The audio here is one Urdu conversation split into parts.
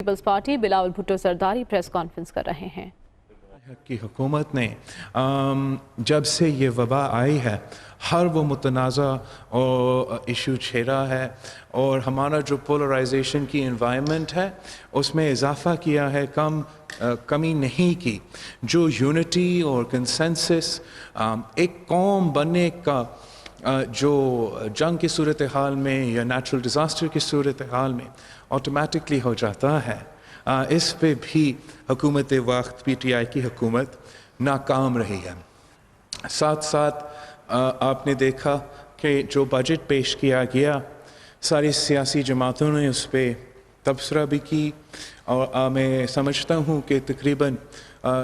Peoples Party Bilawal Bhutto Zardari press conference کر رہے ہیں۔ کی حکومت نے جب سے یہ وبا آئی ہے ہر وہ متنازع ایشو چھیڑا ہے اور ہمارا جو پولرائزیشن کی انوائرمنٹ ہے اس میں اضافہ کیا ہے، کمی نہیں کی۔ جو یونٹی اور کنسنسس ایک قوم بننے کا جو جنگ کی صورتحال میں یا نیچرل ڈیزاسٹر کی صورتحال میں آٹومیٹکلی ہو جاتا ہے، اس پہ بھی حکومت وقت پی ٹی آئی کی حکومت ناکام رہی ہے۔ ساتھ ساتھ آپ نے دیکھا کہ جو بجٹ پیش کیا گیا ساری سیاسی جماعتوں نے اس پہ تبصرہ بھی کی، اور میں سمجھتا ہوں کہ تقریباً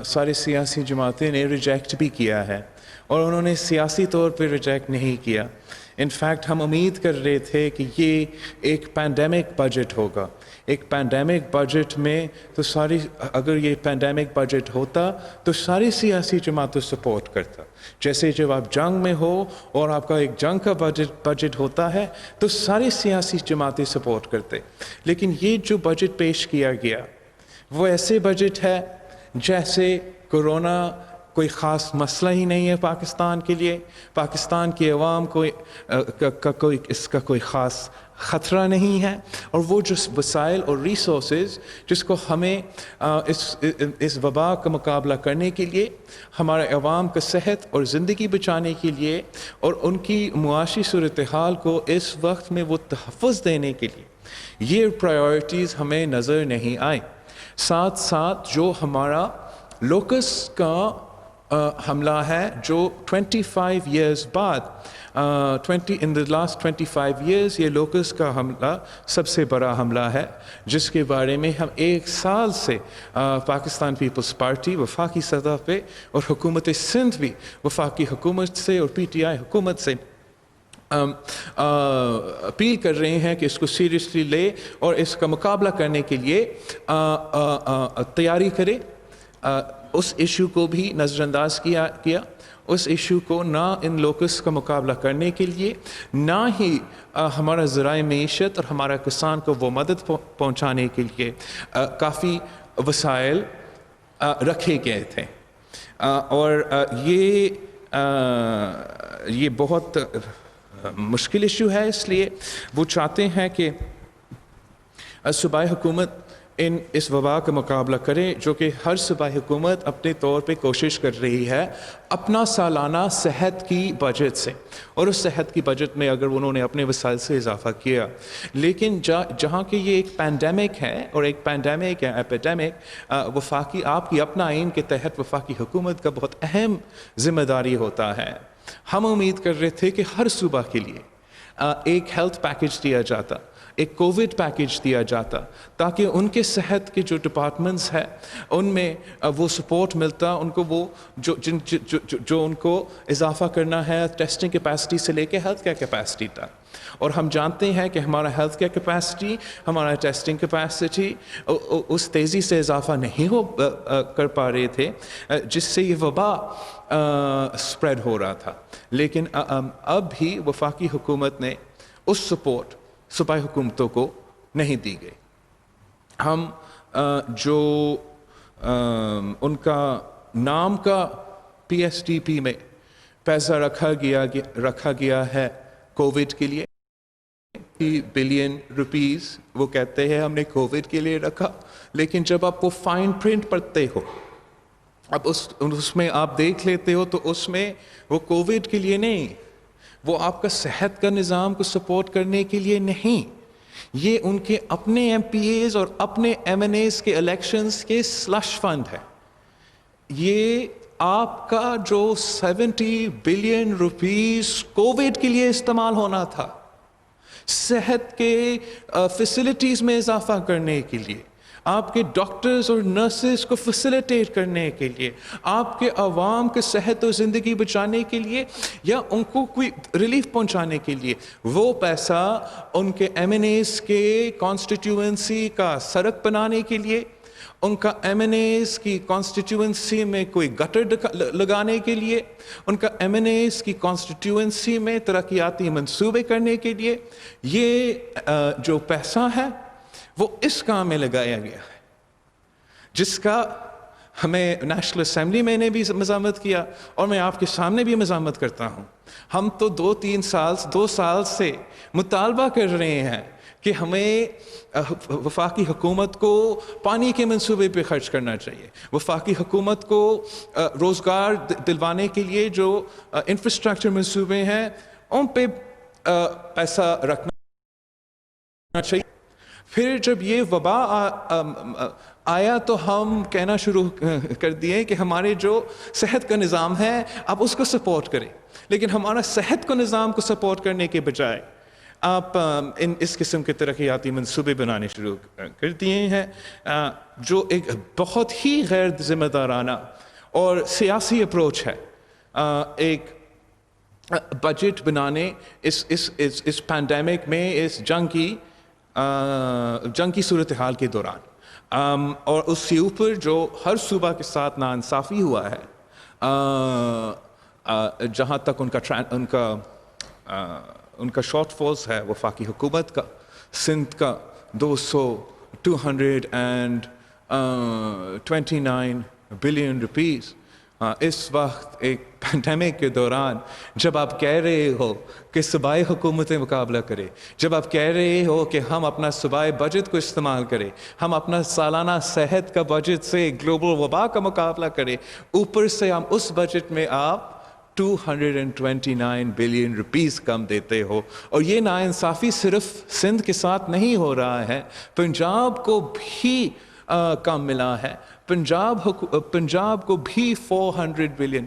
ساری سیاسی جماعتیں نے ریجیکٹ بھی کیا ہے، اور انہوں نے سیاسی طور پہ ریجیکٹ نہیں کیا۔ انفیکٹ ہم امید کر رہے تھے کہ یہ ایک پینڈیمک بجٹ ہوگا۔ ایک پینڈیمک بجٹ میں تو اگر یہ پینڈیمک بجٹ ہوتا تو ساری سیاسی جماعتوں سپورٹ کرتا، جیسے جب آپ جنگ میں ہو اور آپ کا ایک جنگ کا بجٹ ہوتا ہے تو ساری سیاسی جماعتیں سپورٹ کرتے۔ لیکن یہ جو بجٹ پیش کیا گیا وہ ایسے بجٹ ہے جیسے کورونا کوئی خاص مسئلہ ہی نہیں ہے پاکستان کے لیے، پاکستان کی عوام کو اس کا کوئی خاص خطرہ نہیں ہے، اور وہ جو وسائل اور ریسورسز جس کو ہمیں اس وبا کا مقابلہ کرنے کے لیے، ہمارے عوام کا صحت اور زندگی بچانے کے لیے اور ان کی معاشی صورتحال کو اس وقت میں وہ تحفظ دینے کے لیے یہ پرائیورٹیز ہمیں نظر نہیں آئیں۔ ساتھ ساتھ جو ہمارا لوکس کا حملہ ہے جو 25 ایئرز بعد in the last 25 years یہ لوکس کا حملہ سب سے بڑا حملہ ہے، جس کے بارے میں ہم ایک سال سے پاکستان پیپلز پارٹی وفاقی سطح پہ اور حکومت سندھ بھی وفاقی حکومت سے اور پی ٹی آئی حکومت سے اپیل کر رہے ہیں کہ اس کو سیریسلی لے اور اس کا مقابلہ کرنے کے لیے تیاری کرے۔ اس ایشو کو بھی نظر انداز کیا، اس ایشو کو نہ ان لوکس کا مقابلہ کرنے کے لیے نہ ہی ہمارا ذرائع معیشت اور ہمارا کسان کو وہ مدد پہنچانے کے لیے کافی وسائل رکھے گئے تھے، اور یہ بہت مشکل ایشو ہے۔ اس لیے وہ چاہتے ہیں کہ صوبائی حکومت اس وبا کا مقابلہ کرے، جو کہ ہر صوبائی حکومت اپنے طور پہ کوشش کر رہی ہے اپنا سالانہ صحت کی بجٹ سے، اور اس صحت کی بجٹ میں اگر انہوں نے اپنے وسائل سے اضافہ کیا۔ لیکن جہاں کہ یہ ایک پینڈیمک ہے اور ایک پینڈیمک ہے ایپیڈیمک، وفاقی آپ کی اپنا آئین کے تحت وفاقی حکومت کا بہت اہم ذمہ داری ہوتا ہے۔ ہم امید کر رہے تھے کہ ہر صوبہ کے لیے ایک ہیلتھ پیکیج دیا جاتا، ایک کووڈ پیکیج دیا جاتا، تاکہ ان کے صحت کے جو ڈپارٹمنٹس ہیں ان میں وہ سپورٹ ملتا، ان کو وہ جو ان کو اضافہ کرنا ہے ٹیسٹنگ کیپیسٹی سے لے کے ہیلتھ کیئر کیپیسٹی تک۔ اور ہم جانتے ہیں کہ ہمارا ہیلتھ کیئر کیپیسٹی، ہمارا ٹیسٹنگ کیپیسٹی اس تیزی سے اضافہ نہیں کر پا رہے تھے جس سے یہ وبا اسپریڈ ہو رہا تھا۔ لیکن اب بھی وفاقی حکومت نے اس سپورٹ صوبائی حکومتوں کو نہیں دی گئی۔ ہم جو ان کا نام کا پی ایس ڈی پی میں پیسہ رکھا گیا ہے کووڈ کے لیے، بلین روپیز، وہ کہتے ہیں ہم نے کووڈ کے لیے رکھا، لیکن جب آپ وہ فائن پرنٹ پڑھتے ہو، اب اس میں آپ دیکھ لیتے ہو تو اس میں وہ کووڈ کے لیے نہیں، وہ آپ کا صحت کا نظام کو سپورٹ کرنے کے لیے نہیں، یہ ان کے اپنے ایم پی ایز اور اپنے ایم این ایز کے الیکشنز کے سلش فنڈ ہے۔ یہ آپ کا جو 70 بلین روپیز کووڈ کے لیے استعمال ہونا تھا، صحت کے فیسلٹیز میں اضافہ کرنے کے لیے، آپ کے ڈاکٹرز اور نرسز کو فیسیلیٹیٹ کرنے کے لیے، آپ کے عوام کے صحت و زندگی بچانے کے لیے، یا ان کو کوئی ریلیف پہنچانے کے لیے، وہ پیسہ ان کے ایم این ایز کے کانسٹیٹیوئنسی کا سڑک بنانے کے لیے، ان کا ایم این ایز کی کانسٹیٹیوئنسی میں کوئی گٹر لگانے کے لیے، ان کا ایم این ایز کی کانسٹیٹیوئنسی میں ترقیاتی منصوبے کرنے کے لیے، یہ جو پیسہ ہے وہ اس کام میں لگایا گیا ہے۔ جس کا ہمیں نیشنل اسمبلی میں نے بھی مذمت کیا اور میں آپ کے سامنے بھی مذمت کرتا ہوں. ہم تو 2 سال سے مطالبہ کر رہے ہیں کہ ہمیں وفاقی حکومت کو پانی کے منصوبے پہ خرچ کرنا چاہیے, وفاقی حکومت کو روزگار دلوانے کے لیے جو انفراسٹرکچر منصوبے ہیں ان پہ پیسہ رکھنا چاہیے. پھر جب یہ وبا آیا تو ہم کہنا شروع کر دیے کہ ہمارے جو صحت کا نظام ہے آپ اس کو سپورٹ کریں, لیکن ہمارا صحت کو نظام کو سپورٹ کرنے کے بجائے آپ اس قسم کے ترقیاتی منصوبے بنانے شروع کر دیے ہیں, جو ایک بہت ہی غیر ذمہ دارانہ اور سیاسی اپروچ ہے ایک بجٹ بنانے اس پینڈیمک میں, اس جنگ کی صورتحال کے دوران, اور اس کے اوپر جو ہر صوبہ کے ساتھ ناانصافی ہوا ہے, جہاں تک ان کا شارٹ فالز ہے وفاقی حکومت کا, سندھ کا 229 بلین روپیز. اس وقت ایک پینڈیمک کے دوران جب آپ کہہ رہے ہو کہ صوبائی حکومتیں مقابلہ کرے, جب آپ کہہ رہے ہو کہ ہم اپنا صوبائی بجٹ کو استعمال کریں, ہم اپنا سالانہ صحت کا بجٹ سے گلوبل وبا کا مقابلہ کریں, اوپر سے ہم اس بجٹ میں آپ 229 بلین روپیز کم دیتے ہو. اور یہ ناانصافی صرف سندھ کے ساتھ نہیں ہو رہا ہے, پنجاب کو بھی کم ملا ہے, پنجاب کو بھی 400 بلین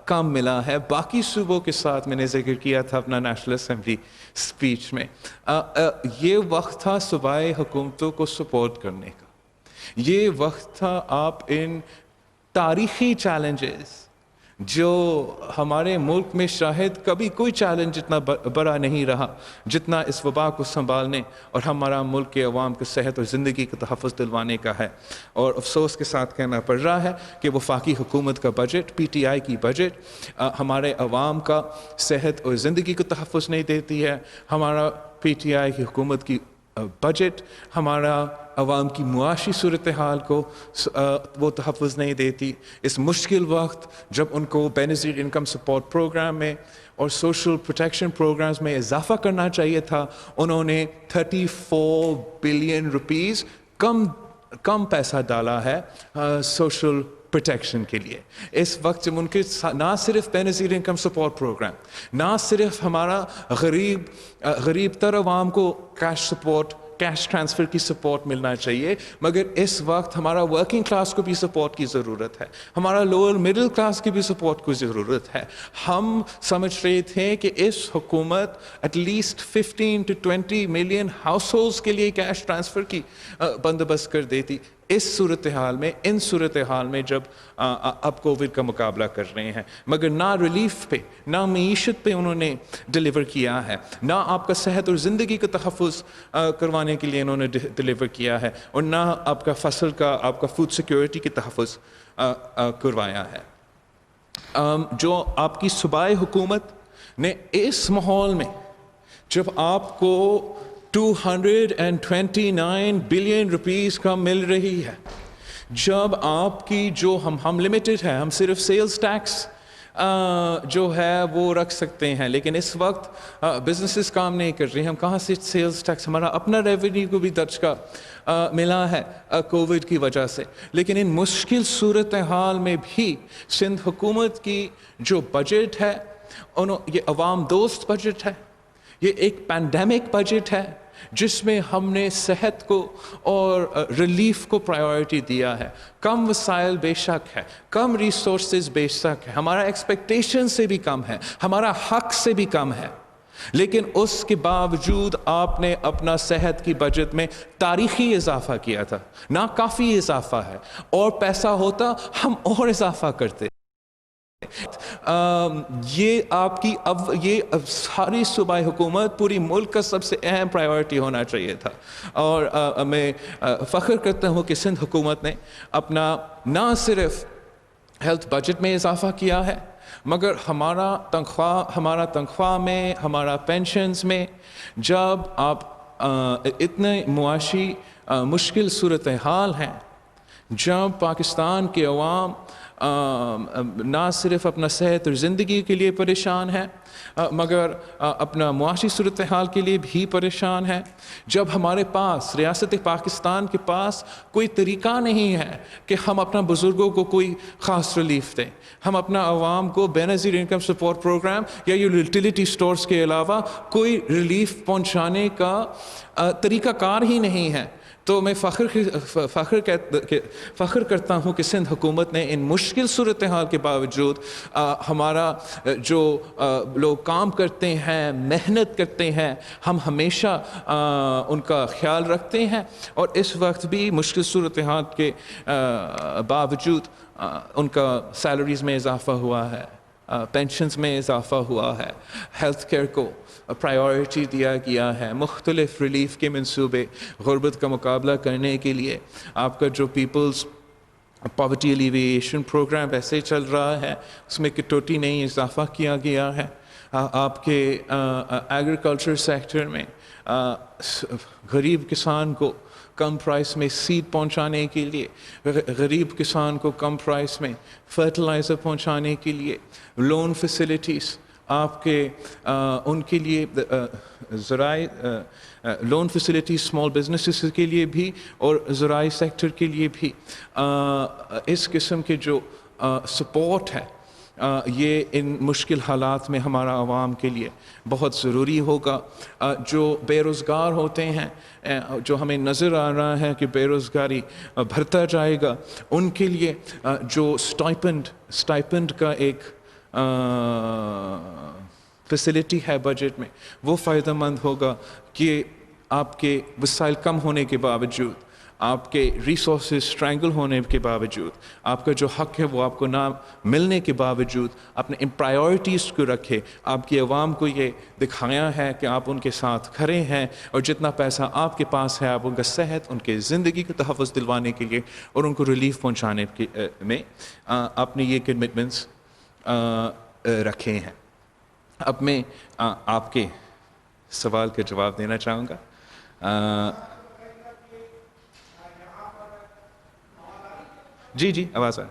کم ملا ہے. باقی صوبوں کے ساتھ میں نے ذکر کیا تھا اپنا نیشنل اسمبلی اسپیچ میں. یہ وقت تھا صوبائی حکومتوں کو سپورٹ کرنے کا, یہ وقت تھا آپ ان تاریخی چیلنجز جو ہمارے ملک میں شاید کبھی کوئی چیلنج اتنا بڑا نہیں رہا جتنا اس وبا کو سنبھالنے اور ہمارا ملک کے عوام کو صحت اور زندگی کا تحفظ دلوانے کا ہے. اور افسوس کے ساتھ کہنا پڑ رہا ہے کہ وفاقی حکومت کا بجٹ, پی ٹی آئی کی بجٹ ہمارے عوام کا صحت اور زندگی کو تحفظ نہیں دیتی ہے. ہمارا پی ٹی آئی کی حکومت کی بجٹ ہمارا عوام کی معاشی صورتحال کو وہ تحفظ نہیں دیتی. اس مشکل وقت جب ان کو بے نظیر انکم سپورٹ پروگرام میں اور سوشل پروٹیکشن پروگرامز میں اضافہ کرنا چاہیے تھا, انہوں نے 34 بلین روپیز کم پیسہ ڈالا ہے سوشل پروٹیکشن کے لیے. اس وقت جب ان کے نہ صرف بے نظیر انکم سپورٹ پروگرام, نہ صرف ہمارا غریب تر عوام کو کیش ٹرانسفر کی سپورٹ ملنا چاہیے, مگر اس وقت ہمارا ورکنگ کلاس کو بھی سپورٹ کی ضرورت ہے, ہمارا لوور مڈل کلاس کی بھی سپورٹ کی ضرورت ہے. ہم سمجھ رہے تھے کہ اس حکومت ایٹ لیسٹ 15 to 20 ملین ہاؤس ہولڈس کے لیے کیش ٹرانسفر کی بندوبست کر دیتی. اس صورتحال میں جب اب کووڈ کا مقابلہ کر رہے ہیں, مگر نہ ریلیف پہ, نہ معیشت پہ انہوں نے ڈلیور کیا ہے, نہ آپ کا صحت اور زندگی کا تحفظ کروانے کے لیے انہوں نے ڈلیور کیا ہے, اور نہ آپ کا فصل کا, آپ کا فوڈ سیکیورٹی کی تحفظ کروایا ہے. جو آپ کی صوبائی حکومت نے اس ماحول میں جب آپ کو 229 بلین روپیز کا مل رہی ہے, جب آپ کی جو ہم لمیٹڈ ہے, ہم صرف سیلز ٹیکس جو ہے وہ رکھ سکتے ہیں, لیکن اس وقت بزنسز کام نہیں کر رہے ہیں, ہم کہاں سے سیلز ٹیکس, ہمارا اپنا ریونیو کو بھی درج کا ملا ہے کووڈ کی وجہ سے. لیکن ان مشکل صورتحال میں بھی سندھ حکومت کی جو بجٹ ہے یہ عوام دوست بجٹ ہے, یہ ایک پینڈیمک بجٹ ہے جس میں ہم نے صحت کو اور ریلیف کو پرائیورٹی دیا ہے. کم وسائل بے شک ہے, کم ریسورسز بے شک ہے, ہمارا ایکسپیکٹیشن سے بھی کم ہے, ہمارا حق سے بھی کم ہے, لیکن اس کے باوجود آپ نے اپنا صحت کی بجٹ میں تاریخی اضافہ کیا تھا. نہ کافی اضافہ ہے, اور پیسہ ہوتا ہم اور اضافہ کرتے. یہ آپ کی یہ ساری صوبائی حکومت پوری ملک کا سب سے اہم پرائیورٹی ہونا چاہیے تھا. اور میں فخر کرتا ہوں کہ سندھ حکومت نے اپنا نہ صرف ہیلتھ بجٹ میں اضافہ کیا ہے, مگر ہمارا تنخواہ میں, ہمارا پینشنز میں, جب آپ اتنے معاشی مشکل صورتحال ہیں, جب پاکستان کے عوام نہ صرف اپنا صحت اور زندگی کے لیے پریشان ہے مگر اپنا معاشی صورتحال کے لیے بھی پریشان ہے، جب ہمارے پاس ریاست پاکستان کے پاس کوئی طریقہ نہیں ہے کہ ہم اپنا بزرگوں کو کوئی خاص ریلیف دیں، ہم اپنا عوام کو بے نظیر انکم سپورٹ پروگرام یا یوٹیلیٹی سٹورز کے علاوہ کوئی ریلیف پہنچانے کا طریقہ کار ہی نہیں ہے، تو میں فخر کرتا ہوں کہ سندھ حکومت نے ان مشکل صورتحال کے باوجود ہمارا جو لوگ کام کرتے ہیں، محنت کرتے ہیں، ہم ہمیشہ ان کا خیال رکھتے ہیں، اور اس وقت بھی مشکل صورتحال کے باوجود ان کا سیلریز میں اضافہ ہوا ہے، پینشنز میں اضافہ ہوا ہے، ہیلتھ کیئر کو پرائیورٹی دیا گیا ہے، مختلف ریلیف کے منصوبے غربت کا مقابلہ کرنے کے لیے آپ کا جو پیپلز پاورٹی ایلیویشن پروگرام ویسے چل رہا ہے، اس میں کٹوتی نہیں اضافہ کیا گیا ہے، آپ کے ایگریکلچر سیکٹر میں غریب کسان کو کم پرائس میں سیڈ پہنچانے کے لیے، غریب کسان کو کم پرائس میں فرٹیلائزر پہنچانے کے لیے لون فیسلٹیز آپ کے ان کے لیے ذرائع لون فیسلٹی اسمال بزنسز کے لیے بھی اور زراعی سیکٹر کے لیے بھی اس قسم کے جو سپورٹ ہے یہ ان مشکل حالات میں ہمارا عوام کے لیے بہت ضروری ہوگا۔ جو بے روزگار ہوتے ہیں، جو ہمیں نظر آ رہا ہے کہ بے روزگاری بڑھتا جائے گا، ان کے لیے جو اسٹائپنڈ کا ایک فیسلٹی ہے بجٹ میں، وہ فائدہ مند ہوگا کہ آپ کے وسائل کم ہونے کے باوجود، آپ کے ریسورسز اسٹرینگل ہونے کے باوجود، آپ کا جو حق ہے وہ آپ کو نہ ملنے کے باوجود اپنے ان پرائیورٹیز کو رکھے، آپ کی عوام کو یہ دکھایا ہے کہ آپ ان کے ساتھ کھڑے ہیں، اور جتنا پیسہ آپ کے پاس ہے آپ ان کا صحت، ان کے زندگی کا تحفظ دلوانے کے لیے اور ان کو ریلیف پہنچانے میں اپنے یہ کمٹمنٹس رکھے ہیں۔ اب میں آپ کے سوال کا جواب دینا چاہوں گا۔ جی آواز آ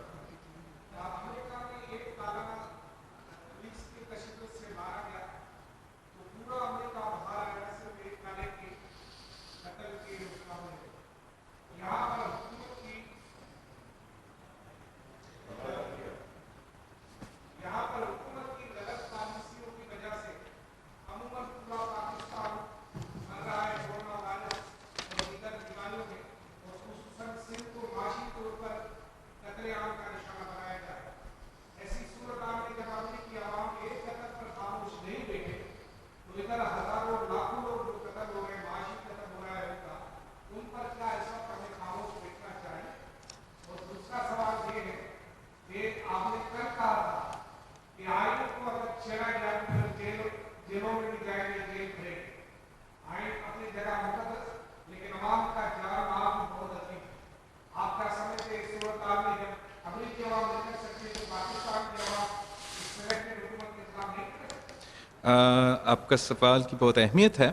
آپ کا سوال کی بہت اہمیت ہے۔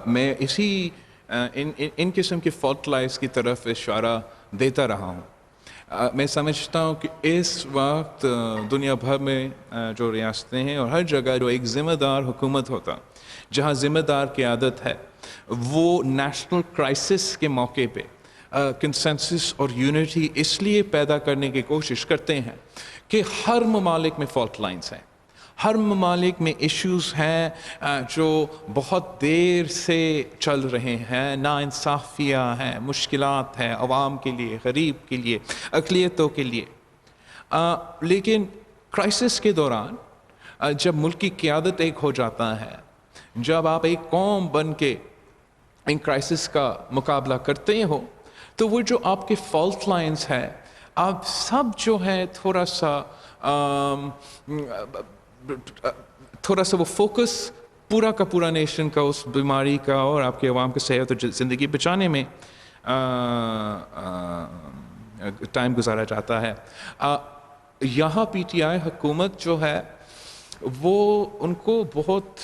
میں اسی ان قسم کے فالٹ لائنز کی طرف اشارہ دیتا رہا ہوں۔ میں سمجھتا ہوں کہ اس وقت دنیا بھر میں جو ریاستیں ہیں اور ہر جگہ جو ایک ذمہ دار حکومت ہوتا، جہاں ذمہ دار قیادت ہے، وہ نیشنل کرائسس کے موقع پہ کنسنسس اور یونٹی اس لیے پیدا کرنے کی کوشش کرتے ہیں کہ ہر ممالک میں فالٹ لائنز ہیں، ہر ممالک میں ایشوز ہیں جو بہت دیر سے چل رہے ہیں، ناانصافیاں ہیں، مشکلات ہیں عوام کے لیے، غریب کے لیے، اقلیتوں کے لیے۔ لیکن کرائسس کے دوران جب ملک کی قیادت ایک ہو جاتا ہے، جب آپ ایک قوم بن کے ان کرائسس کا مقابلہ کرتے ہو، تو وہ جو آپ کے فالٹ لائنز ہیں، آپ سب جو ہے تھوڑا سا وہ فوکس پورا کا پورا نیشن کا اس بیماری کا اور آپ کے عوام کی صحت اور زندگی بچانے میں ٹائم گزارا جاتا ہے۔ یہاں پی ٹی آئی حکومت جو ہے وہ ان کو بہت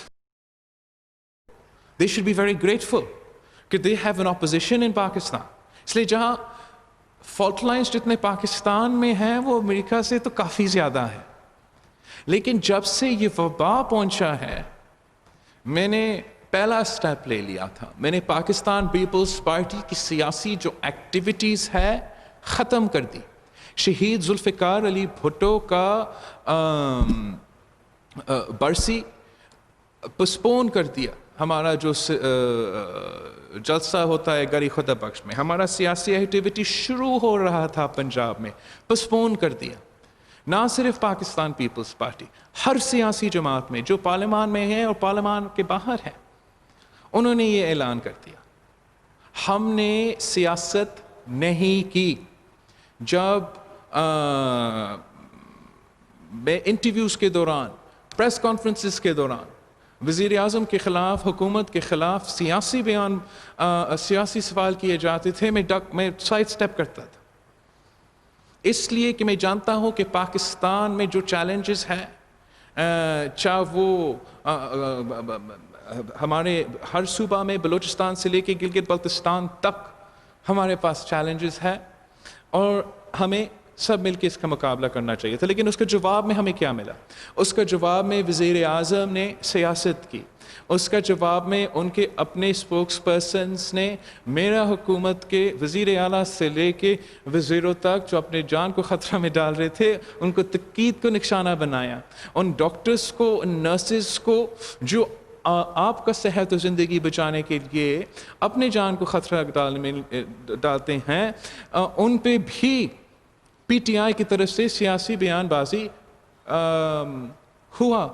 they should be very grateful کہ they have an opposition in Pakistan۔ اس لیے جہاں فالٹ لائنز جتنے پاکستان میں ہیں وہ امریکہ سے تو کافی زیادہ ہے، لیکن جب سے یہ وبا پہنچا ہے میں نے پہلا سٹیپ لے لیا تھا. میں نے پاکستان پیپلز پارٹی کی سیاسی جو ایکٹیویٹیز ہے ختم کر دی. شہید ذوالفقار علی بھٹو کا برسی پسپون کر دیا. ہمارا جو جلسہ ہوتا ہے گری خدا بخش میں، ہمارا سیاسی ایکٹیویٹی شروع ہو رہا تھا پنجاب میں، پسپون کر دیا. نہ صرف پاکستان پیپلز پارٹی، ہر سیاسی جماعت میں جو پارلیمان میں ہے اور پارلیمان کے باہر ہے، انہوں نے یہ اعلان کر دیا. ہم نے سیاست نہیں کی. جب میں انٹرویوز کے دوران، پریس کانفرنسز کے دوران وزیر اعظم کے خلاف، حکومت کے خلاف سیاسی سوال کیے جاتے تھے، میں سائڈ سٹیپ کرتا تھا، اس لیے کہ میں جانتا ہوں کہ پاکستان میں جو چیلنجز ہیں، چاہے وہ ہمارے ہر صوبہ میں، بلوچستان سے لے کے گلگت بلتستان تک ہمارے پاس چیلنجز ہیں، اور ہمیں سب مل کے اس کا مقابلہ کرنا چاہیے تھا. لیکن اس کے جواب میں ہمیں کیا ملا؟ اس کا جواب میں وزیر اعظم نے سیاست کی. اس کا جواب میں ان کے اپنے اسپوکس پرسنز نے میرا حکومت کے وزیر اعلیٰ سے لے کے وزیروں تک جو اپنے جان کو خطرہ میں ڈال رہے تھے، ان کو تنقید کو نشانہ بنایا. ان ڈاکٹرز کو، ان نرسز کو جو آپ کا صحت و زندگی بچانے کے لیے اپنے جان کو خطرہ ڈالتے ہیں، ان پہ بھی پی ٹی آئی کی طرف سے سیاسی بیان بازی ہوا.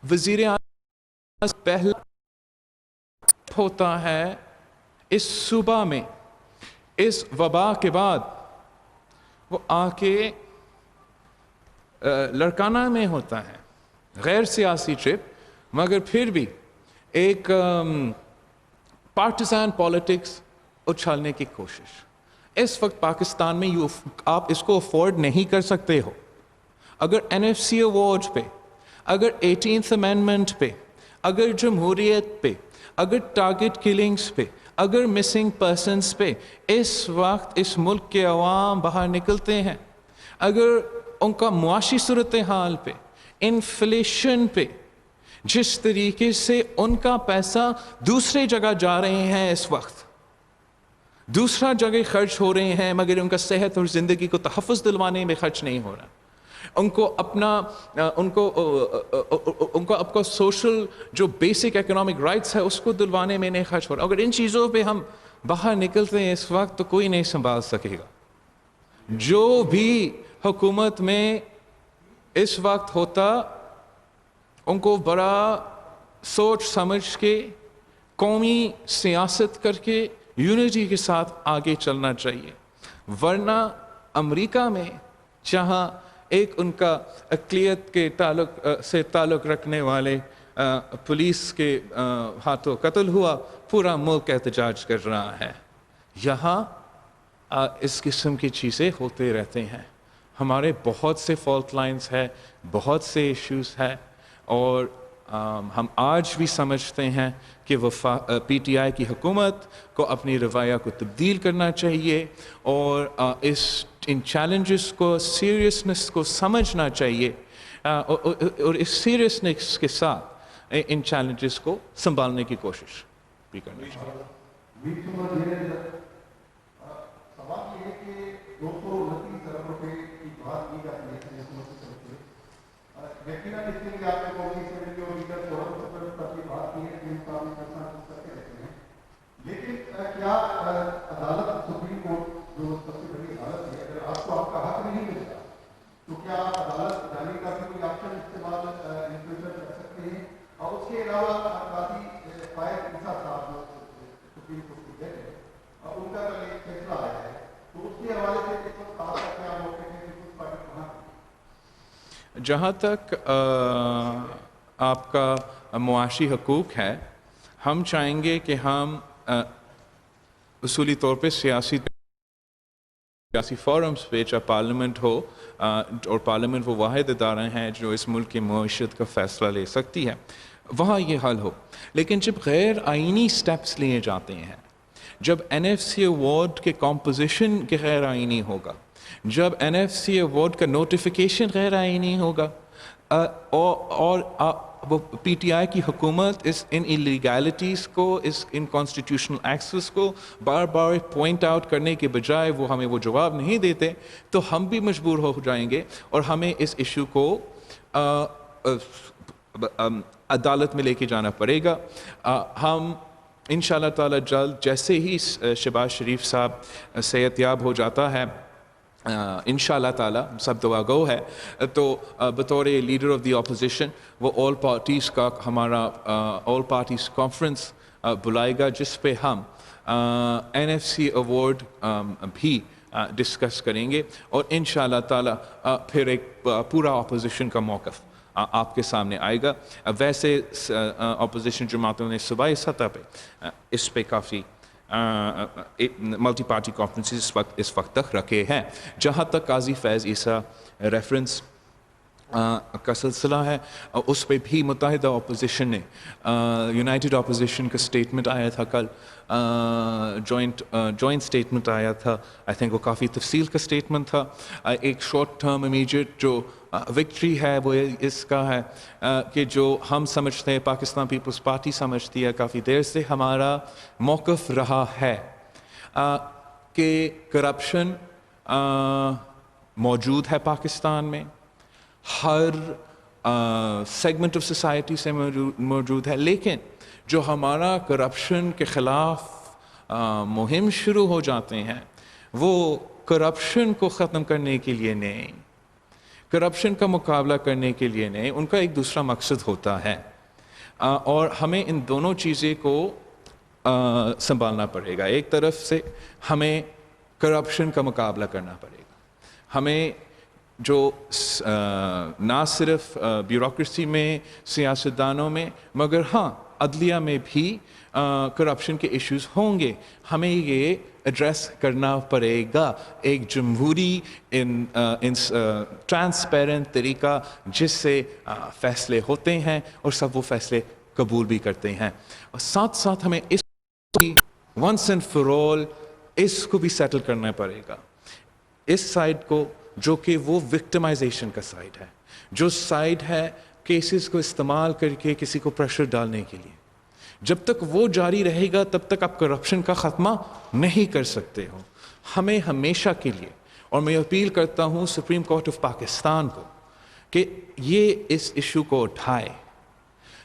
وزیر اعظم پہلا ہوتا ہے اس صوبہ میں اس وبا کے بعد، وہ آ کے لڑکانہ میں ہوتا ہے، غیر سیاسی ٹرپ، مگر پھر بھی ایک پارٹیزان پالیٹکس اچھالنے کی کوشش. اس وقت پاکستان میں آپ اس کو افورڈ نہیں کر سکتے ہو. اگر این ایف سی ایوارڈ پہ، اگر 18th امینڈمنٹ پہ، اگر جمہوریت پہ، اگر ٹارگٹ کلنگز پہ، اگر مسنگ پرسنز پہ اس وقت اس ملک کے عوام باہر نکلتے ہیں، اگر ان کا معاشی صورتحال پہ، انفلیشن پہ، جس طریقے سے ان کا پیسہ دوسرے جگہ جا رہے ہیں، اس وقت دوسرا جگہ خرچ ہو رہے ہیں، مگر ان کا صحت اور زندگی کو تحفظ دلوانے میں خرچ نہیں ہو رہا. ان کو اپنا سوشل جو بیسک اکنامک رائٹس ہے اس کو دلوانے میں نہیں خرچ ہو رہا. اگر ان چیزوں پہ ہم باہر نکلتے ہیں اس وقت تو کوئی نہیں سنبھال سکے گا. جو بھی حکومت میں اس وقت ہوتا، ان کو بڑا سوچ سمجھ کے قومی سیاست کر کے یونٹی کے ساتھ آگے چلنا چاہیے. ورنہ امریکہ میں جہاں ایک ان کا اقلیت کے تعلق رکھنے والے پولیس کے ہاتھوں قتل ہوا، پورا ملک احتجاج کر رہا ہے. یہاں اس قسم کی چیزیں ہوتے رہتے ہیں. ہمارے بہت سے فالٹ لائنز ہیں، بہت سے ایشوز ہیں، اور ہم آج بھی سمجھتے ہیں کہ پی ٹی آئی کی حکومت کو اپنی رویہ کو تبدیل کرنا چاہیے، اور ان چیلنجز کو، سیریسنس کو سمجھنا چاہیے، اور اس سیریسنس کے ساتھ ان چیلنجز کو سنبھالنے کی کوشش بھی کرنا چاہیے. سوال یہ ہے کہ 229 ارب روپے کی بات کی جاتی ہے، یقیناً اس کے لیے آپ نے قومی اسمبلی اور دیگر فورم پر بھی بات کی ہے کہ ان کا بھی فیصلہ کرتے رہتے ہیں. لیکن کیا عدالت، سپریم کورٹ جو سب سے بڑی عدالت ہے، اگر آپ کو آپ کا حق نہیں ملتا تو کیا آپ عدالت جانے کا بھی کوئی آپشن استعمال کر سکتے ہیں؟ اور اس کے علاوہ قاضی فائد عیسیٰ صاحب جو سپریم کورٹ کے جج ہیں، ان کا کل ایک فیصلہ آیا ہے، تو اس کے حوالے سے اس وقت آپ کا کیا موقع ہے کہ کچھ پارٹی کہاں؟ جہاں تک آپ کا معاشی حقوق ہے، ہم چاہیں گے کہ ہم اصولی طور پہ سیاسی فورمز پہ، چاہے پارلیمنٹ ہو، اور پارلیمنٹ وہ واحد ادارہ ہیں جو اس ملک کی معیشت کا فیصلہ لے سکتی ہے، وہاں یہ حل ہو. لیکن جب غیر آئینی سٹیپس لیے جاتے ہیں، جب NFC ایوارڈ کے کمپوزیشن کے غیر آئینی ہوگا, جب NFC ایوارڈ کا نوٹیفیکیشن غیر آئینی ہوگا, اور وہ پی ٹی آئی کی حکومت ان ایلیگیلٹیز کو, اس ان کانسٹیٹیوشنل ایکسس کو بار بار پوائنٹ آؤٹ کرنے کے بجائے وہ ہمیں وہ جواب نہیں دیتے, تو ہم بھی مجبور ہو جائیں گے اور ہمیں اس ایشو کو عدالت میں لے کے جانا پڑے گا. ہم انشاءاللہ تعالی جلد جیسے ہی شہباز شریف صاحب صحت یاب ہو جاتا ہے, انشاءاللہ تعالی سب دعا گو ہے, تو بطور لیڈر آف دی اپوزیشن وہ آل پارٹیز کا ہمارا آل پارٹیز کانفرنس بلائے گا, جس پہ ہم NFC ایوارڈ بھی ڈسکس کریں گے, اور انشاءاللہ تعالی پھر ایک پورا اپوزیشن کا موقف آپ کے سامنے آئے گا. ویسے اپوزیشن جماعتوں نے صوبائی سطح پہ اس پہ کافی ملٹی پارٹی کانفرنسز اس وقت تک رکھے ہیں. جہاں تک قاضی فیض عیسیٰ ریفرنس کا سلسلہ ہے, اس پہ بھی متحدہ اپوزیشن نے یونائٹڈ اپوزیشن کا اسٹیٹمنٹ آیا تھا کل, جوائنٹ اسٹیٹمنٹ آیا تھا, آئی تھنک وہ کافی تفصیل کا اسٹیٹمنٹ تھا. ایک شارٹ ٹرم امیجیٹ جو وکٹری ہے وہ اس کا ہے کہ جو ہم سمجھتے ہیں, پاکستان پیپلز پارٹی سمجھتی ہے, کافی دیر سے ہمارا موقف رہا ہے کہ کرپشن موجود ہے پاکستان میں, ہر سیگمنٹ آف سوسائٹی سے موجود ہے, لیکن جو ہمارا کرپشن کے خلاف مہم شروع ہو جاتے ہیں وہ کرپشن کو ختم کرنے کے لیے نہیں, کرپشن کا مقابلہ کرنے کے لیے نہیں, ان کا ایک دوسرا مقصد ہوتا ہے, اور ہمیں ان دونوں چیزیں کو سنبھالنا پڑے گا. ایک طرف سے ہمیں کرپشن کا مقابلہ کرنا پڑے گا, ہمیں جو نہ صرف بیوروکریسی میں, سیاستدانوں میں, مگر ہاں عدلیہ میں بھی کرپشن کے ایشوز ہوں گے, ہمیں یہ ایڈریس کرنا پڑے گا ایک جمہوری ٹرانسپیرنٹ طریقہ جس سے فیصلے ہوتے ہیں اور سب وہ فیصلے قبول بھی کرتے ہیں. اور ساتھ ساتھ ہمیں اس کی ونس اینڈ فار آل اس کو بھی سیٹل کرنا پڑے گا, اس سائڈ کو جو کہ وہ وکٹمائزیشن کا سائڈ ہے, جو سائڈ ہے کیسز کو استعمال کر کے کسی کو پریشر ڈالنے کے لیے. جب تک وہ جاری رہے گا تب تک آپ کرپشن کا خاتمہ نہیں کر سکتے ہو. ہمیں ہمیشہ کے لیے, اور میں اپیل کرتا ہوں سپریم کورٹ آف پاکستان کو کہ یہ اس ایشو کو اٹھائے,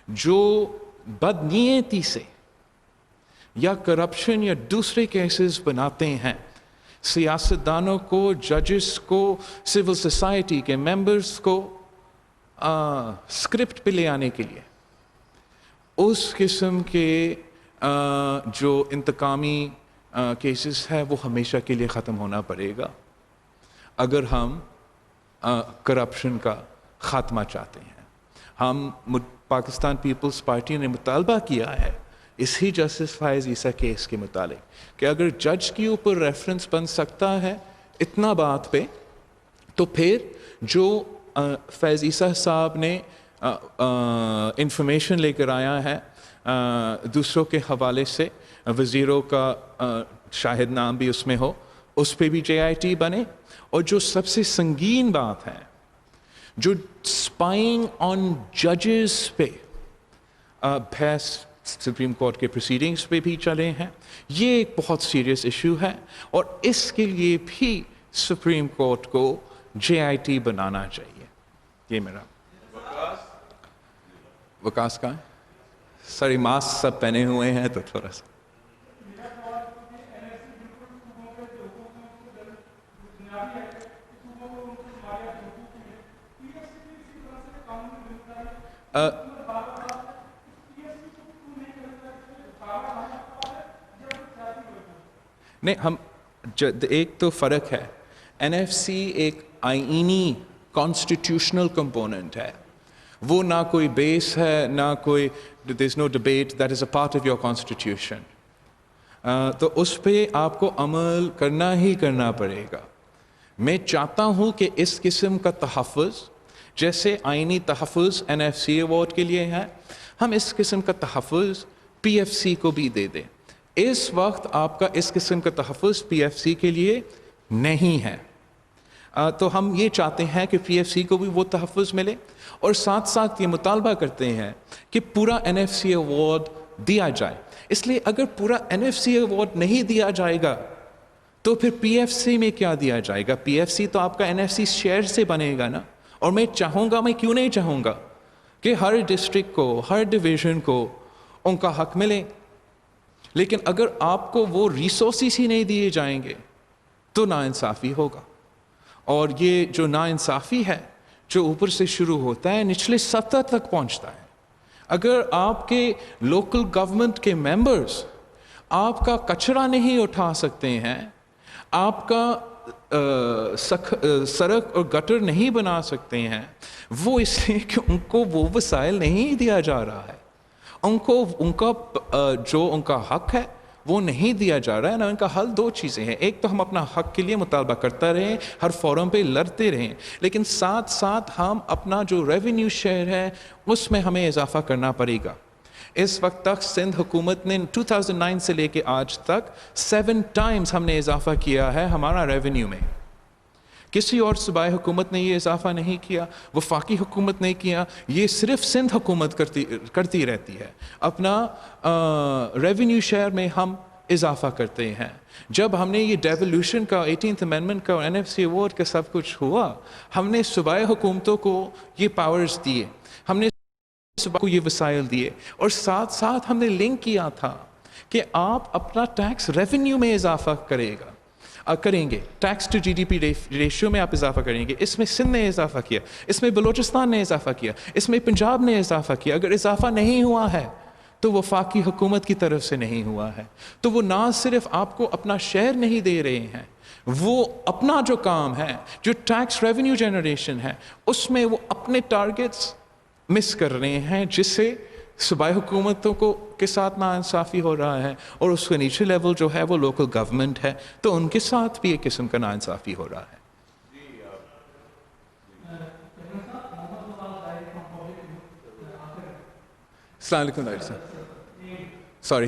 جو بدنیتی سے یا کرپشن یا دوسرے کیسز بناتے ہیں سیاستدانوں کو, ججز کو, سول سوسائٹی کے ممبرز کو اسکرپٹ پہ لے آنے کے لیے, اس قسم کے جو انتقامی کیسز ہے وہ ہمیشہ کے لیے ختم ہونا پڑے گا اگر ہم کرپشن کا خاتمہ چاہتے ہیں. ہم پاکستان پیپلز پارٹی نے مطالبہ کیا ہے اسی جسٹس فیض عیسیٰ کیس کے متعلق کہ اگر جج کے اوپر ریفرنس بن سکتا ہے اتنا بات پہ, تو پھر جو فیض عیسیٰ صاحب نے انفارمیشن لے کر آیا ہے دوسروں کے حوالے سے, وزیروں کا شاہد نام بھی اس میں ہو, اس پہ بھی JIT بنے. اور جو سب سے سنگین بات ہے, جو اسپائنگ آن ججز پہ بحث سپریم کورٹ کے پروسیڈنگز پہ بھی چلے ہیں, یہ ایک بہت سیریس ایشو ہے, اور اس کے لیے بھی سپریم کورٹ کو JIT بنانا چاہیے. یہ میرا وکاس کا ہے, ساری ماسک سب پہنے ہوئے ہیں تو تھوڑا سا نہیں, ہم ایک تو فرق ہے, NFC ایک آئینی کانسٹیٹیوشنل کمپوننٹ ہے, وہ نہ کوئی بیس ہے نہ کوئی there is no debate, that is a part of your constitution. تو اس پہ آپ کو عمل کرنا ہی کرنا پڑے گا. میں چاہتا ہوں کہ اس قسم کا تحفظ, جیسے آئینی تحفظ NFC ایوارڈ کے لیے ہے, ہم اس قسم کا تحفظ PFC کو بھی دے دیں. اس وقت آپ کا اس قسم کا تحفظ پی ایف سی کے لیے نہیں ہے. تو ہم یہ چاہتے ہیں کہ پی ایف سی کو بھی وہ تحفظ ملے, اور ساتھ ساتھ یہ مطالبہ کرتے ہیں کہ پورا این ایف سی ایوارڈ دیا جائے. اس لیے اگر پورا این ایف سی ایوارڈ نہیں دیا جائے گا تو پھر پی ایف سی میں کیا دیا جائے گا؟ پی ایف سی تو آپ کا این ایف سی شیئر سے بنے گا نا. اور میں کیوں نہیں چاہوں گا کہ ہر ڈسٹرکٹ کو, ہر ڈویژن کو ان کا حق ملے, لیکن اگر آپ کو وہ ریسورسز ہی نہیں دیے جائیں گے تو ناانصافی ہوگا. اور یہ جو ناانصافی ہے جو اوپر سے شروع ہوتا ہے نچلے سطح تک پہنچتا ہے. اگر آپ کے لوکل گورنمنٹ کے ممبرز آپ کا کچرا نہیں اٹھا سکتے ہیں, آپ کا سڑک اور گٹر نہیں بنا سکتے ہیں, وہ اس لیے کہ ان کو وہ وسائل نہیں دیا جا رہا ہے, ان کا حق ہے وہ نہیں دیا جا رہا ہے نا. ان کا حل دو چیزیں ہیں. ایک تو ہم اپنا حق کے لیے مطالبہ کرتا رہیں, ہر فورم پہ لڑتے رہیں, لیکن ساتھ ساتھ ہم اپنا جو ریونیو شیئر ہے اس میں ہمیں اضافہ کرنا پڑے گا. اس وقت تک سندھ حکومت نے 2009 سے لے کے آج تک 7 ٹائمز ہم نے اضافہ کیا ہے ہمارا ریونیو میں. کسی اور صوبائی حکومت نے یہ اضافہ نہیں کیا, وفاقی حکومت نے کیا, یہ صرف سندھ حکومت کرتی رہتی ہے. اپنا ریونیو شیئر میں ہم اضافہ کرتے ہیں. جب ہم نے یہ ڈیولیوشن کا 18th امینڈمنٹ کا این ایف سی ایوارڈ کا سب کچھ ہوا, ہم نے صوبائی حکومتوں کو یہ پاورز دیے, ہم نے صوبہ کو یہ وسائل دیے, اور ساتھ ساتھ ہم نے لنک کیا تھا کہ آپ اپنا ٹیکس ریونیو میں اضافہ کریں گے, tax to G D P ratio میں آپ اضافہ کریں گے. اس میں سندھ نے اضافہ کیا, اس میں بلوچستان نے اضافہ کیا, اس میں پنجاب نے اضافہ کیا. اگر اضافہ نہیں ہوا ہے تو وفاقی حکومت کی طرف سے نہیں ہوا ہے. تو وہ نہ صرف آپ کو اپنا شیئر نہیں دے رہے ہیں, وہ اپنا جو کام ہے, جو ٹیکس ریونیو جنریشن ہے, اس میں وہ اپنے ٹارگٹس مس کر رہے ہیں, جس سے صوبائی حکومتوں کے ساتھ ناانصافی ہو رہا ہے, اور اس کے نیچے لیول جو ہے وہ لوکل گورنمنٹ ہے, تو ان کے ساتھ بھی ایک قسم کا ناانصافی ہو رہا ہے. السلام علیکم ڈاکٹر صاحب, سوری.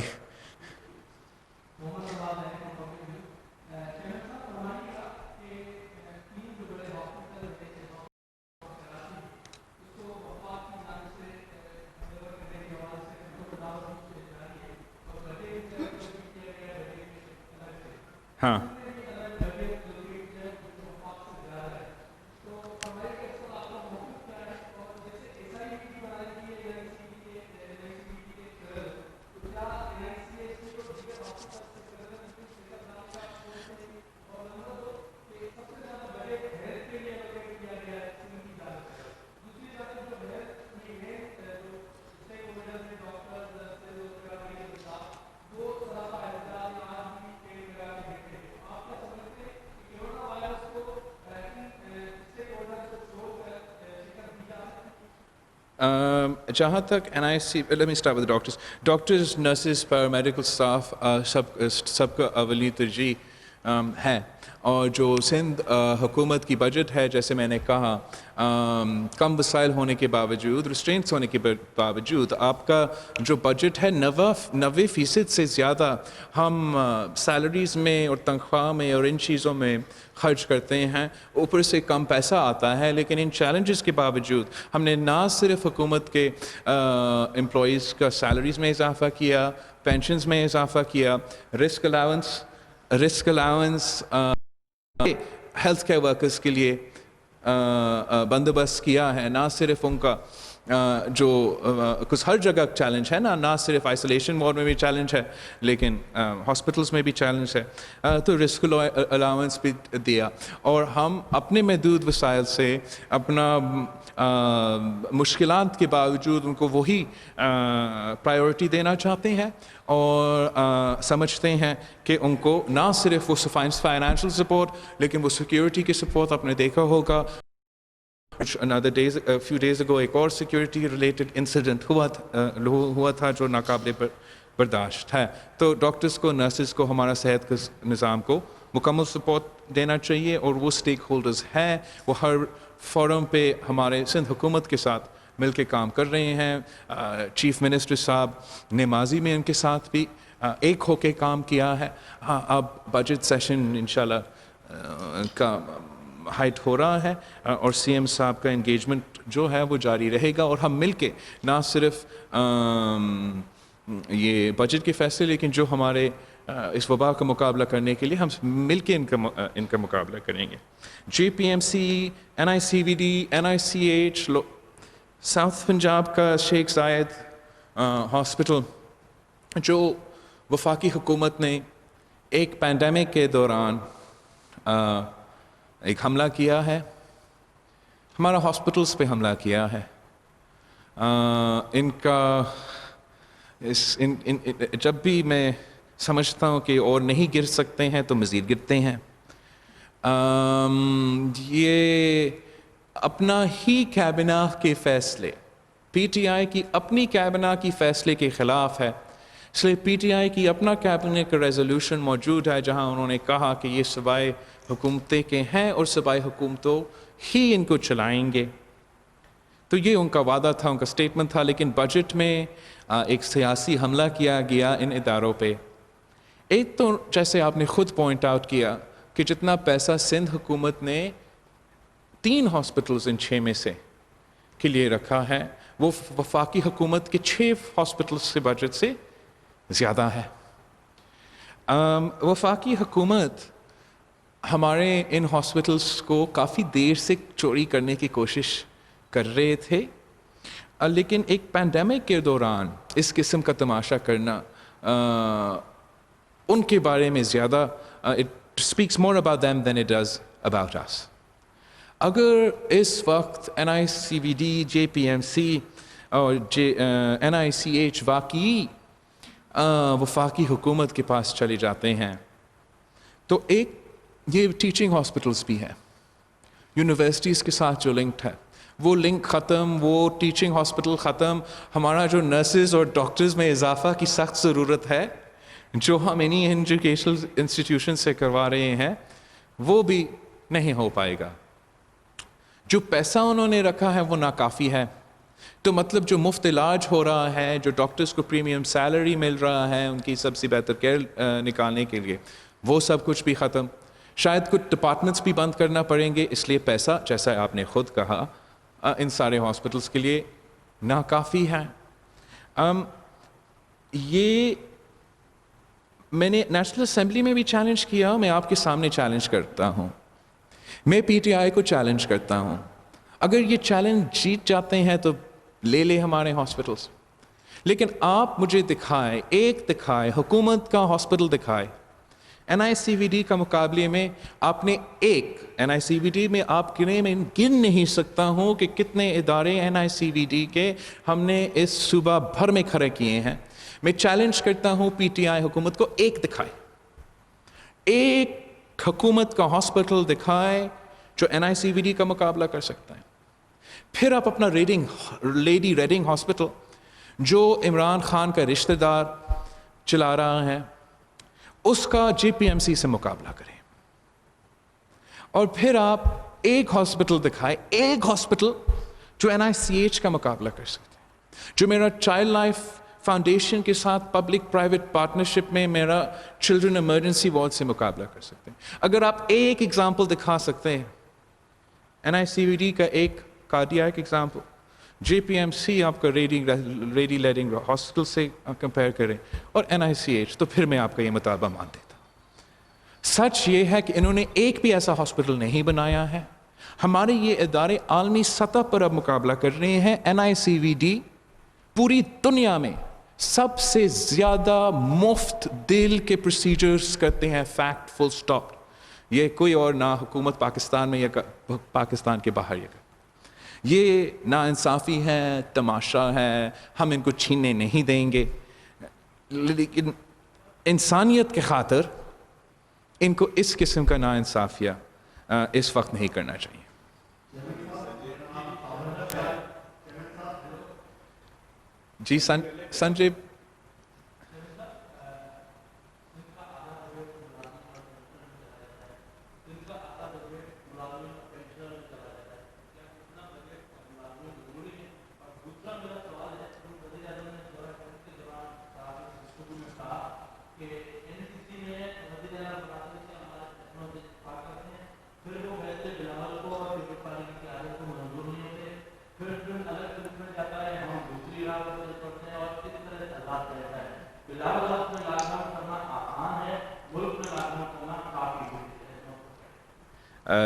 ہاں جہاں تک N I C, let me start with doctors, nurses, paramedical staff, سب کا اولی ترجیح ہے. اور جو سندھ حکومت کی بجٹ ہے, جیسے میں نے کہا, کم وسائل ہونے کے باوجود, ریسٹرینٹس ہونے کے باوجود, آپ کا جو بجٹ ہے 90% سے زیادہ ہم سیلریز میں اور تنخواہ میں اور ان چیزوں میں خرچ کرتے ہیں. اوپر سے کم پیسہ آتا ہے, لیکن ان چیلنجز کے باوجود ہم نے نہ صرف حکومت کے امپلائیز کا سیلریز میں اضافہ کیا, پینشنز میں اضافہ کیا, risk allowance health care workers کے لیے بندوبست کیا ہے. نہ صرف ان کا جو کچھ ہر جگہ چیلنج ہے نا, نہ صرف آئسولیشن وارڈ میں بھی چیلنج ہے, لیکن ہاسپٹلس میں بھی چیلنج ہے, تو رسک الاؤنس بھی دیا. اور ہم اپنے محدود وسائل سے, اپنا مشکلات کے باوجود ان کو وہی پرائیورٹی دینا چاہتے ہیں, اور سمجھتے ہیں کہ ان کو نہ صرف وہ فائنینشیل سپورٹ, لیکن وہ سیکیورٹی کی سپورٹ. آپ نے دیکھا ہوگا few days ago ایک اور سیکیورٹی ریلیٹڈ انسیڈنٹ ہوا تھا جو ناقابل برداشت ہے. تو ڈاکٹرز کو, نرسز کو, ہمارا صحت کے نظام کو مکمل سپورٹ دینا چاہیے, اور وہ اسٹیک ہولڈرز ہیں, وہ ہر فورم پہ ہمارے سندھ حکومت کے ساتھ مل کے کام کر رہے ہیں. چیف منسٹر صاحب نے ماضی میں ان کے ساتھ بھی ایک ہو کے کام کیا ہے. ہاں اب بجٹ سیشن انشاءاللہ کا ہائٹ ہو رہا ہے اور سی ایم صاحب کا انگیجمنٹ جو ہے وہ جاری رہے گا, اور ہم مل کے نہ صرف یہ بجٹ کے فیصلے لیکن جو ہمارے اس وبا کا مقابلہ کرنے کے لیے ہم مل کے ان کا مقابلہ کریں گے. جے P M C, N I C V D, N I C H, south Punjab کا شیخ زائد ہاسپٹل, جو وفاقی حکومت نے ایک پینڈیمک کے دوران ایک حملہ کیا ہے, ہمارا ہاسپٹلس پہ حملہ کیا ہے. ان کا جب بھی میں سمجھتا ہوں کہ اور نہیں گر سکتے ہیں تو مزید گرتے ہیں. یہ اپنا ہی کابینہ کے فیصلے, پی ٹی آئی کی اپنی کابینہ کی فیصلے کے خلاف ہے. اس لیے پی ٹی آئی کی اپنا کابینہ کا ریزولوشن موجود ہے جہاں انہوں نے کہا کہ یہ صوبائی حکومتیں کے ہیں اور صوبائی حکومتوں ہی ان کو چلائیں گے. تو یہ ان کا وعدہ تھا, ان کا سٹیٹمنٹ تھا, لیکن بجٹ میں ایک سیاسی حملہ کیا گیا ان اداروں پہ. ایک تو جیسے آپ نے خود پوائنٹ آؤٹ کیا کہ جتنا پیسہ سندھ حکومت نے 3 ہاسپٹلز ان 6 میں سے کے لیے رکھا ہے وہ وفاقی حکومت کے 6 ہاسپٹلز سے بجٹ سے زیادہ ہے. وفاقی حکومت ہمارے ان ہاسپٹلس کو کافی دیر سے چوری کرنے کی کوشش کر رہے تھے, لیکن ایک پینڈیمک کے دوران اس قسم کا تماشا کرنا ان کے بارے میں زیادہ it speaks more about them then it does about us. اگر اس وقت N I C V D, J P M C اور این آئی سی ایچ واقعی وفاقی حکومت کے پاس چلے جاتے ہیں تو ایک یہ ٹیچنگ ہاسپٹلس بھی ہے, یونیورسٹیز کے ساتھ جو لنکڈ ہے وہ لنک ختم, وہ ٹیچنگ ہاسپٹل ختم. ہمارا جو نرسز اور ڈاکٹرز میں اضافہ کی سخت ضرورت ہے جو ہم انہی ایجوکیشنل انسٹیٹیوشن سے کروا رہے ہیں وہ بھی نہیں ہو پائے گا. جو پیسہ انہوں نے رکھا ہے وہ ناکافی ہے. تو مطلب جو مفت علاج ہو رہا ہے, جو ڈاکٹرز کو پریمیم سیلری مل رہا ہے ان کی سب سے بہتر کیئر نکالنے کے لیے, وہ سب کچھ بھی ختم. شاید کچھ ڈپارٹمنٹس بھی بند کرنا پڑیں گے, اس لیے پیسہ جیسا آپ نے خود کہا ان سارے ہاسپٹلس کے لیے ناکافی ہے. یہ میں نے نیشنل اسمبلی میں بھی چیلنج کیا, میں آپ کے سامنے چیلنج کرتا ہوں, میں پی ٹی آئی کو چیلنج کرتا ہوں, اگر یہ چیلنج جیت جاتے ہیں تو لے لے ہمارے ہاسپٹلس, لیکن آپ مجھے دکھائے, ایک دکھائے, حکومت کا ہاسپٹل دکھائے. N I C V D کا مقابلے میں آپ نے ایک N I C V D میں آپ گن نہیں سکتا ہوں کہ کتنے ادارے N I C V D کے ہم نے اس صوبہ بھر میں کھڑے کیے ہیں. میں چیلنج کرتا ہوں پی ٹی آئی حکومت کو ایک دکھائے, ایک حکومت کا ہاسپٹل دکھائے جو N I C V D کا مقابلہ کر سکتا ہے. پھر آپ اپنا لیڈی ریڈنگ ہاسپٹل جو عمران خان کا رشتہ دار چلا رہا ہے اس کا جے پی ایم سی سے مقابلہ کریں, اور پھر آپ ایک ہاسپٹل دکھائے, ایک ہاسپٹل جو این آئی سی ایچ کا مقابلہ کر سکتے ہیں, جو میرا چائلڈ لائف فاؤنڈیشن کے ساتھ پبلک پرائیویٹ پارٹنرشپ میں میرا چلڈرن ایمرجنسی وارڈ سے مقابلہ کر سکتے ہیں. اگر آپ ایک ایگزامپل دکھا سکتے ہیں, N I C V D کا ایک کارڈیاک ایگزامپل, جے پی ایم سی آپ کا ریڈی لیڈنگ ہاسپٹل سے کمپیئر کریں, اور این آئی سی ایچ, تو پھر میں آپ کا یہ مطالبہ مان دیتا. سچ یہ ہے کہ انہوں نے ایک بھی ایسا ہاسپٹل نہیں بنایا ہے. ہمارے یہ ادارے عالمی سطح پر اب مقابلہ کر رہے ہیں. N I C V D پوری دنیا میں سب سے زیادہ مفت دل کے پروسیجرز کرتے ہیں, فیکٹ, فل سٹاپ. یہ کوئی اور نہ حکومت پاکستان میں یا پاکستان کے باہر یہ ناانصافی ہے, تماشا ہے, ہم ان کو چھیننے نہیں دیں گے. لیکن انسانیت کے خاطر ان کو اس قسم کا ناانصافیہ اس وقت نہیں کرنا چاہیے. جی سنجے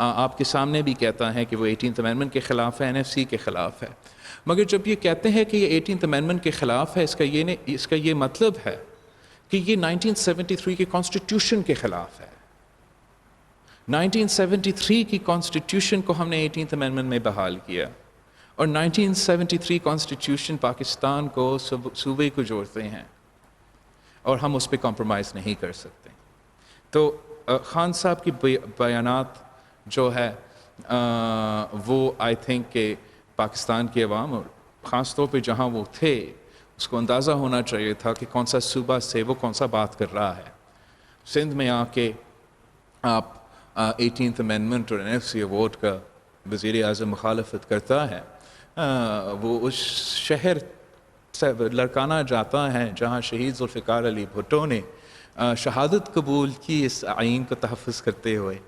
آپ کے سامنے بھی کہتا ہے کہ وہ 18th امینڈمنٹ کے خلاف ہے, NFC کے خلاف ہے. مگر جب یہ کہتے ہیں کہ یہ 18th امینڈمنٹ کے خلاف ہے, اس کا یہ مطلب ہے کہ یہ 1973 کے کانسٹیٹیوشن کے خلاف ہے. 1973 کی کانسٹیٹیوشن کو ہم نے 18th امینڈمنٹ میں بحال کیا, اور 1973 کانسٹیٹیوشن پاکستان کو صوبے کو جوڑتے ہیں, اور ہم اس پہ کمپرومائز نہیں کر سکتے. تو خان صاحب کی بیانات جو ہے وہ آئی تھنک کہ پاکستان کی عوام اور خاص طور پہ جہاں وہ تھے اس کو اندازہ ہونا چاہیے تھا کہ کون سا صوبہ سے وہ کون سا بات کر رہا ہے. سندھ میں آ کے آپ 18th امینڈمنٹ اور NFC ایوارڈ کا وزیر اعظم مخالفت کرتا ہے, وہ اس شہر سے لڑکانہ جاتا ہے جہاں شہید ذوالفقار علی بھٹو نے شہادت قبول کی اس آئین کو تحفظ کرتے ہوئے,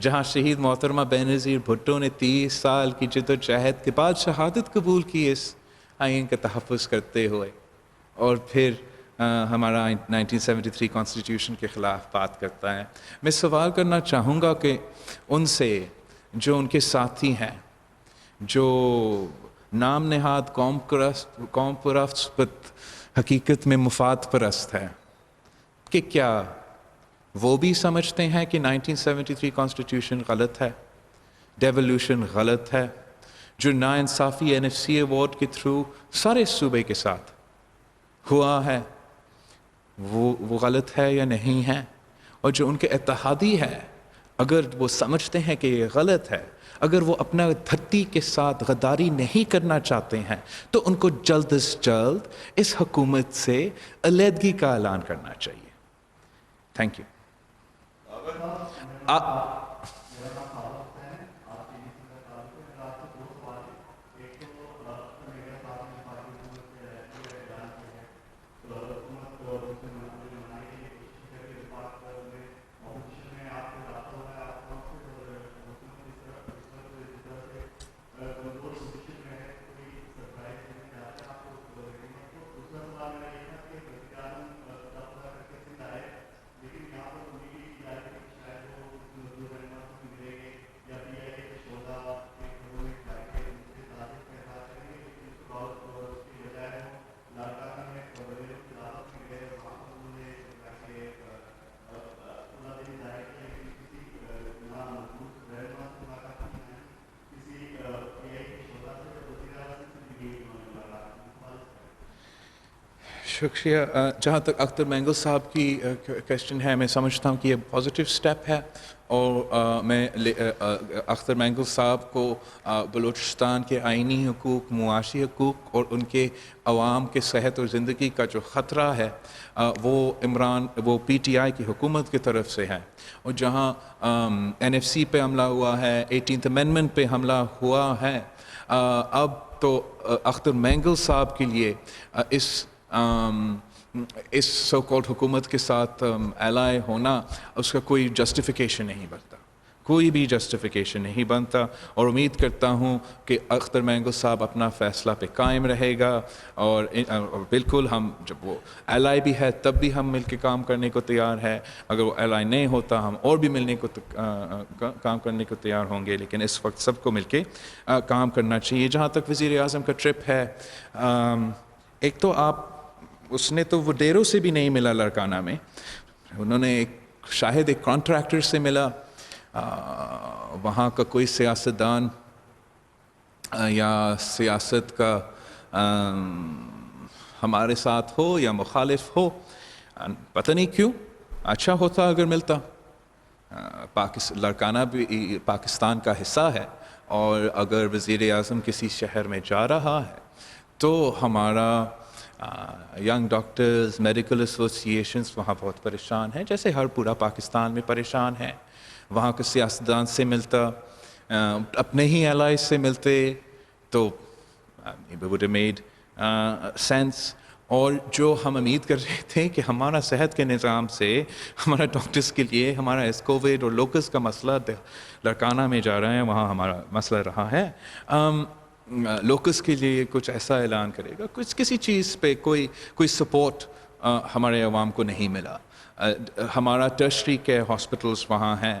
جہاں شہید محترمہ بینظیر بھٹو نے 30 سال کی جد و جہد کے بعد شہادت قبول کی اس آئین کا تحفظ کرتے ہوئے, اور پھر ہمارا 1973 کانسٹیٹیوشن کے خلاف بات کرتا ہے. میں سوال کرنا چاہوں گا کہ ان سے جو ان کے ساتھی ہیں, جو نام نہاد قوم پرست حقیقت میں مفاد پرست ہے, کہ کیا وہ بھی سمجھتے ہیں کہ 1973 کانسٹیٹیوشن غلط ہے, ڈیولوشن غلط ہے, جو ناانصافی NFC ایوارڈ کے تھرو سارے صوبے کے ساتھ ہوا ہے وہ غلط ہے یا نہیں ہے, اور جو ان کے اتحادی ہے اگر وہ سمجھتے ہیں کہ یہ غلط ہے, اگر وہ اپنا دھرتی کے ساتھ غداری نہیں کرنا چاہتے ہیں, تو ان کو جلد از جلد اس حکومت سے علیحدگی کا اعلان کرنا چاہیے. Thank you. شکریہ. جہاں تک اختر مینگل صاحب کی کویشچن ہے, میں سمجھتا ہوں کہ یہ پازیٹیو سٹیپ ہے, اور میں اختر مینگل صاحب کو بلوچستان کے آئینی حقوق, معاشی حقوق اور ان کے عوام کے صحت اور زندگی کا جو خطرہ ہے وہ PTI کی حکومت کی طرف سے ہے, اور جہاں NFC پہ حملہ ہوا ہے, 18th امینڈمنٹ پہ حملہ ہوا ہے, اب تو اختر مینگل صاحب کے لیے اس سو کالڈ حکومت کے ساتھ ایلائی ہونا, اس کا کوئی جسٹیفیکیشن نہیں بنتا, کوئی بھی جسٹیفیکیشن نہیں بنتا. اور امید کرتا ہوں کہ اختر مینگل صاحب اپنا فیصلہ پہ قائم رہے گا, اور بالکل ہم جب وہ ایلائی بھی ہے تب بھی ہم مل کے کام کرنے کو تیار ہے, اگر وہ ایلائی نہیں ہوتا ہم اور بھی ملنے کو کام کرنے کو تیار ہوں گے, لیکن اس وقت سب کو مل کے کام کرنا چاہیے. جہاں تک وزیر اعظم کا ٹرپ ہے, ایک تو اس نے تو وہ ڈیروں سے بھی نہیں ملا لڑکانہ میں, انہوں نے شاید ایک کانٹریکٹر سے ملا, وہاں کا کوئی سیاستدان یا سیاست کا ہمارے ساتھ ہو یا مخالف ہو, پتہ نہیں کیوں, اچھا ہوتا اگر ملتا. لڑکانہ بھی پاکستان کا حصہ ہے, اور اگر وزیر اعظم کسی شہر میں جا رہا ہے تو ہمارا ینگ ڈاکٹرز, میڈیکل ایسوسیشنز وہاں بہت پریشان ہیں, جیسے ہر پورا پاکستان میں پریشان ہے. وہاں کے سیاستدان سے ملتا, اپنے ہی الائز سے ملتے, تو it would have made sense. اور جو ہم امید کر رہے تھے کہ ہمارا صحت کے نظام سے, ہمارا ڈاکٹرز کے لیے ہمارا کووڈ اور لوکس کا مسئلہ لڑکانہ میں جا رہا ہے, وہاں ہمارا مسئلہ رہا ہے, لوکس کے لیے کچھ ایسا اعلان کرے گا, کسی چیز پہ کوئی سپورٹ ہمارے عوام کو نہیں ملا. ہمارا ٹرشری کے ہاسپٹلس وہاں ہیں,